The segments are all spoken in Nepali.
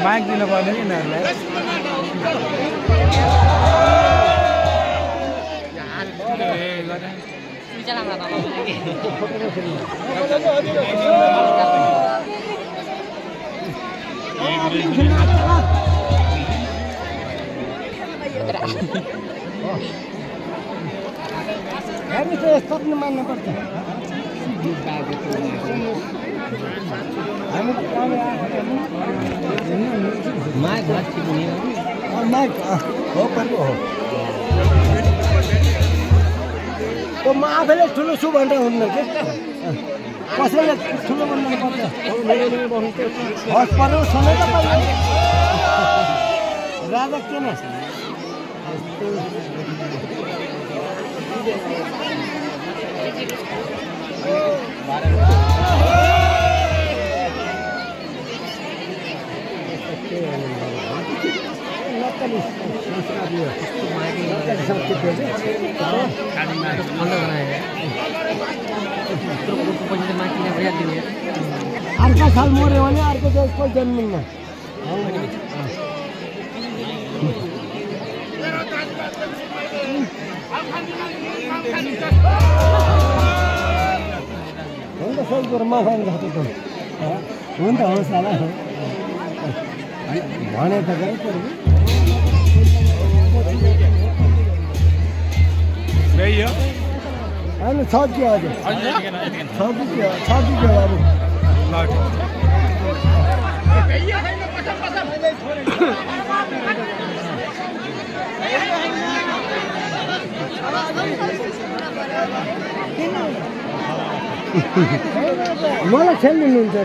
माइक दिन पर्ने कि यिनीहरूलाई हामी त यस्तो पनि मान्नुपर्छ हामी माइक माइक हो पर्नु हो म आफैले ठुलो छु भनेर हुन्न कि कसैले ठुलो भन्नुपर्छ हस् पर्नु सुने त राजा किन अर्का साल मऱ्यो भने अर्को कोही जन्मिन्न हुन्छ सही कुरो म हुन्छ होस् होला भने त गयो होइन छ कि हजुर छ कि अब मलाई खेल्नुहुन्छ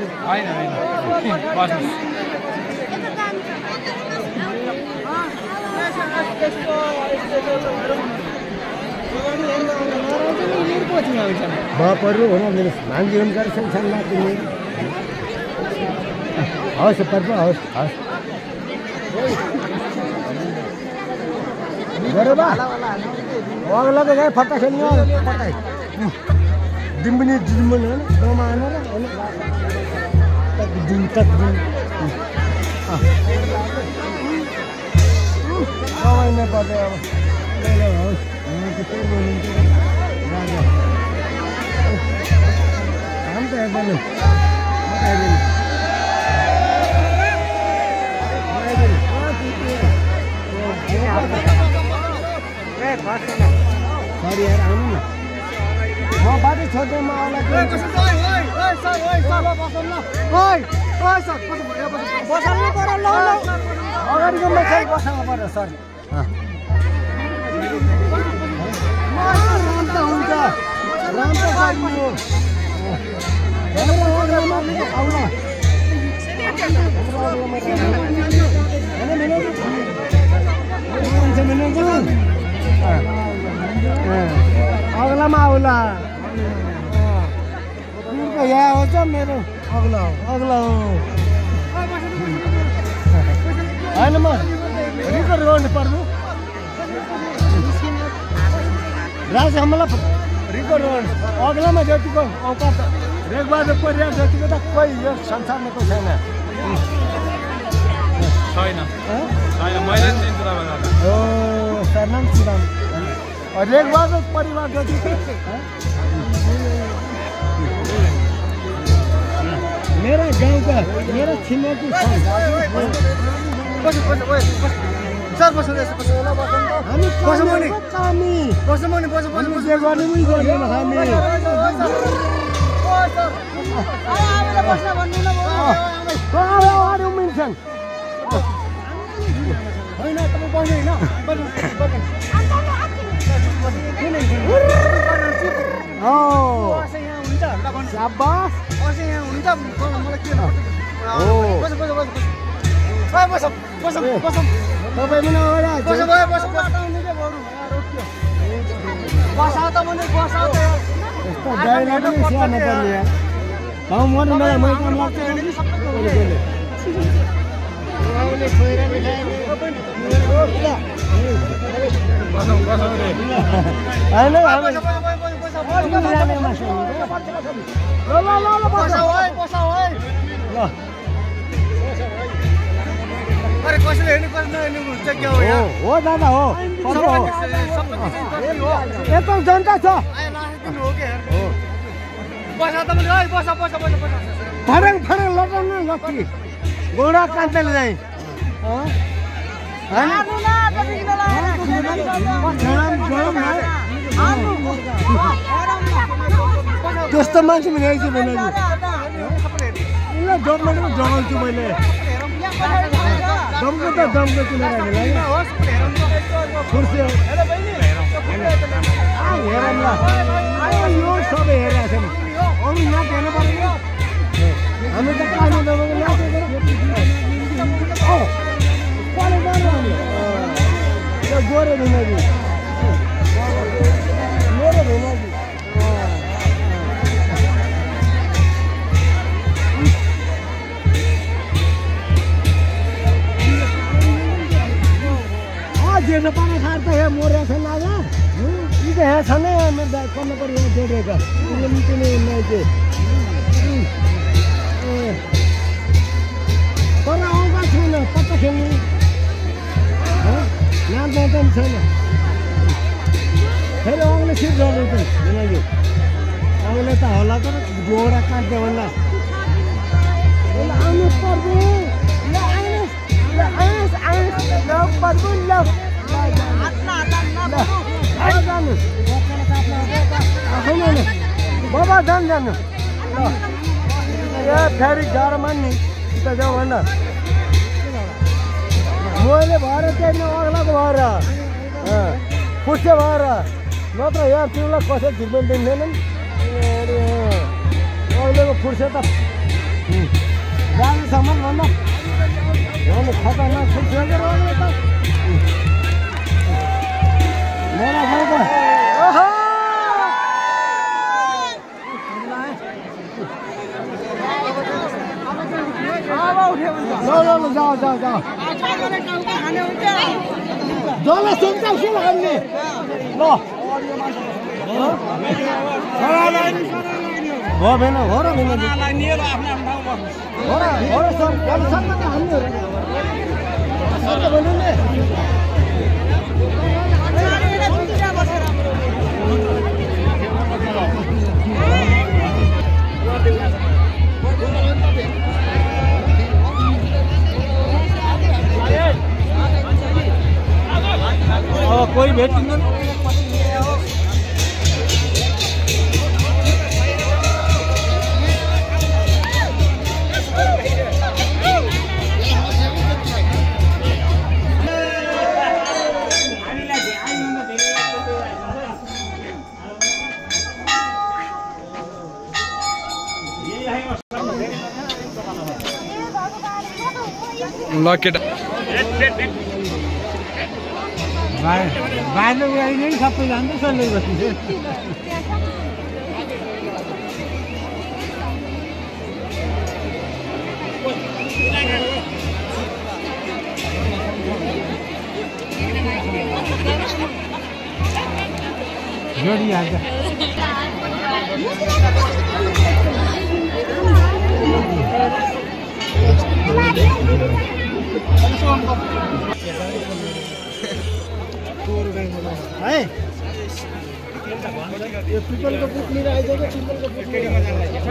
बापहरू हो मेरो भान्जी हुनकर संसार लाग्ने हवस् पर्छ हवस् हवस् बा अगला त गए फट्टा खेल्नु फटाइ दिम्बनी दिम्बन होइन गाउँमा आएर दिन तक दिन गाउँमा पर्दै अब होस् राजा हम त हेर्दैन सरी यार आउनु न म बाटो छोड्दैमा आउला बसाल्नु पर्यो ल अगाडिको मान्छे बसाल्नु पर्यो सर राम त हुन्छ राम त गर्नु आउला अगलामा आउला यहाँ हो त मेरो अग्ला अग्ला हो होइन म रिकर्ड गर्नु पर्नु राजा मलाई रिकर्ड गर्नु अग्लामा जतिको औकात रेगबहादुर परिवार जतिको त कोही यो संसारमा कोही छैन हो सर नाम श्रीराम रेगबहादुर परिवार जतिको मेरा गाउँका मेरा छिमेकी हामी हो दादा हो यत्रो जनता छ फरक फरक लटाउनु लक्की गोडा कान्तले चाहिँ त्यस्तो मान्छे पनि आइसक्यो भने डबलमा जगाउँछु मैले दमको त दमको चुनेर हेरौँ ल यो सबै हेरेको छ नि अरू नाच हेर्नु पर्यो हामी त कानु दबाको नाचेको यो गोरे ढुङ्गाजी मेरो ढुङ्गाजी जेठो पानी खाएर त यहाँ मरेको छ लागा यी त यहाँ छ नै मेरो कन्न पऱ्यो यहाँ जोडेको उसले मिटिने मान्छे तर आउँदा छैन पत्ता खेल्नु नाम जाँदा पनि छैन फेरि आउने सिट गर्नु त उनीहरू आउने त होला तर गोडा काट्यो भन्दा आउनु पर्यो बाबा जानु फेरि गाह्रो मान्ने उता जाऊ भन्न मैले भएर चाहिँ अग्लाको भएर पुष्य भएर नत्र यहाँ तिमीलाई कसै झिक्नु दिँदैनन् अहिलेको फुर्से त जानेसम्म भन्दा खतरनाक फुर्से त मेरा भाइको जाऊ जसलाई सुन्छ उसले हान्ने ल हो भएन हो र भएन हो र सक्छ त हान्ने सक्छ भन्नु नि कोई भेटिन्न लकेट बाहिर नै सबै जान्छ सल्लै बस्नु जोडिहाल्छ है यो पिपलको पुट्नीले आइदिएको पिपलको पुट्नीमा जान्छ